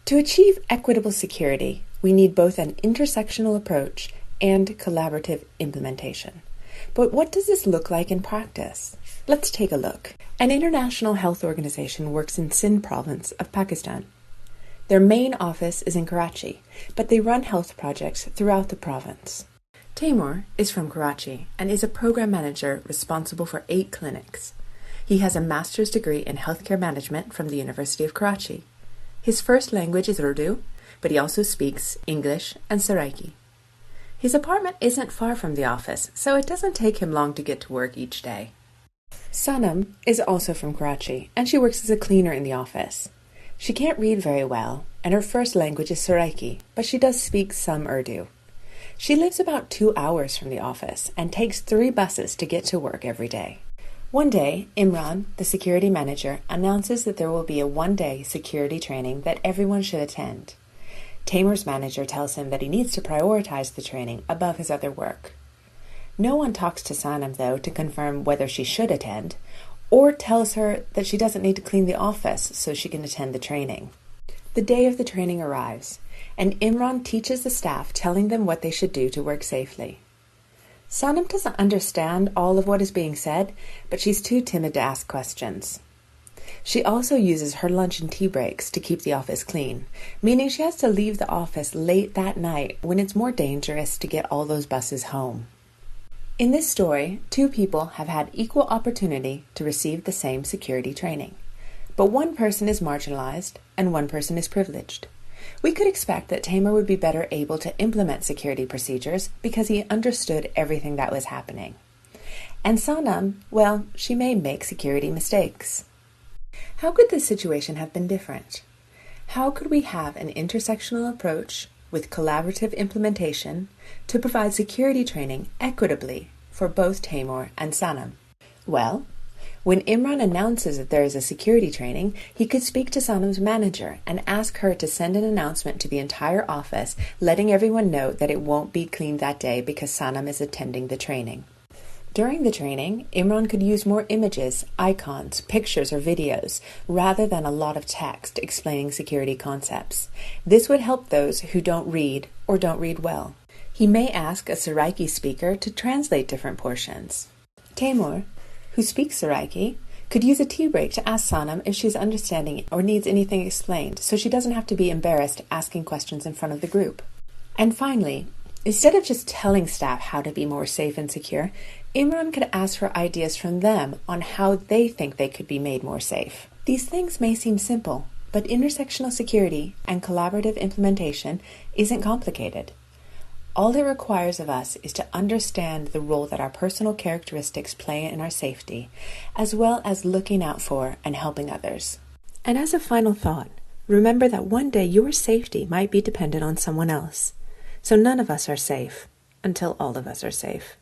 To achieve equitable security, we need both an intersectional approach and collaborative implementation. But what does this look like in practice? Let's take a look. An international health organization works in Sindh province of Pakistan. Their main office is in Karachi, but they run health projects throughout the province. Taimur is from Karachi and is a program manager responsible for 8 clinics. He has a master's degree in healthcare management from the University of Karachi. His first language is Urdu, but he also speaks English and Saraiki. His apartment isn't far from the office, so it doesn't take him long to get to work each day. Sanam is also from Karachi, and she works as a cleaner in the office. She can't read very well, and her first language is Saraiki, but she does speak some Urdu. She lives about 2 hours from the office and takes 3 buses to get to work every day. One day, Imran, the security manager, announces that there will be a 1-day security training that everyone should attend. Taimur's manager tells him that he needs to prioritize the training above his other work. No one talks to Sanam, though, to confirm whether she should attend, or tells her that she doesn't need to clean the office so she can attend the training. The day of the training arrives, and Imran teaches the staff, telling them what they should do to work safely. Sanam doesn't understand all of what is being said, but she's too timid to ask questions. She also uses her lunch and tea breaks to keep the office clean, meaning she has to leave the office late that night when it's more dangerous to get all those buses home. In this story, 2 people have had equal opportunity to receive the same security training, but one person is marginalized and one person is privileged. We could expect that Taimur would be better able to implement security procedures because he understood everything that was happening. And Sanam, well, she may make security mistakes. How could this situation have been different? How could we have an intersectional approach with collaborative implementation to provide security training equitably for both Taimur and Sanam? Well, when Imran announces that there is a security training, he could speak to Sanam's manager and ask her to send an announcement to the entire office, letting everyone know that it won't be cleaned that day because Sanam is attending the training. During the training, Imran could use more images, icons, pictures, or videos, rather than a lot of text explaining security concepts. This would help those who don't read or don't read well. He may ask a Saraiki speaker to translate different portions. Taimur, who speaks Saraiki, could use a tea break to ask Sanam if she's understanding or needs anything explained, so she doesn't have to be embarrassed asking questions in front of the group. And finally, instead of just telling staff how to be more safe and secure, Imran could ask for ideas from them on how they think they could be made more safe. These things may seem simple, but intersectional security and collaborative implementation isn't complicated. All it requires of us is to understand the role that our personal characteristics play in our safety, as well as looking out for and helping others. And as a final thought, remember that one day your safety might be dependent on someone else. So none of us are safe until all of us are safe.